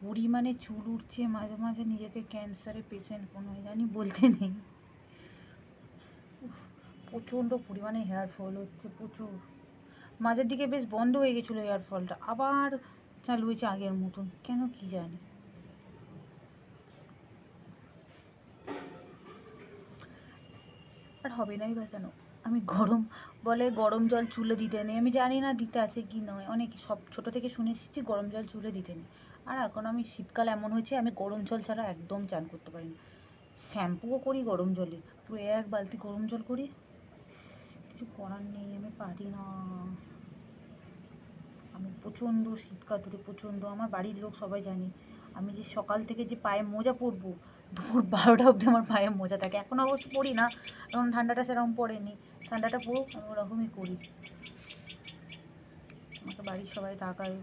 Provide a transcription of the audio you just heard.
পরিমাণে চুল উঠছে, মাঝে মাঝে নিজেকে ক্যান্সারের পেশেন্ট মনে হয়, জানি বলতে নেই। প্রচণ্ড পরিমাণে হেয়ার ফল হচ্ছে, প্রচুর। মাঝের দিকে বেশ বন্ধ হয়ে গেছিলো হেয়ার ফলটা, আবার চালু হয়েছে আগের মতন, কেন কি জানি। আর হবে নাই বা কেন? আমি গরম জল চুলে দিতে নেই, আমি জানি না দিতে আছে কি নয়, অনেক সব ছোটো থেকে শুনে এসেছি গরম জল চুলে দিতে নেই। আর এখন আমি শীতকাল এমন হয়েছে, আমি গরম জল ছাড়া একদম চান করতে পারি না। শ্যাম্পুও করি গরম জলে, পুরো 1 বালতি গরম জল করি। কিছু করার নেই, আমি পারি না। আমি প্রচণ্ড শীতকাতুরে, প্রচণ্ড। আমার বাড়ির লোক সবাই জানে আমি যে সকাল থেকে যে পায়ে মোজা পরবো, দুপুর 12টা অবধি আমার পায়ে মোজা থাকে। এখন অবশ্য পরি না, এখন ঠান্ডাটা সেরকম পড়েনি। ঠান্ডাটা পড়ুক, আমি ওরকমই করি। আমাকে বাড়ির সবাই রাগায়।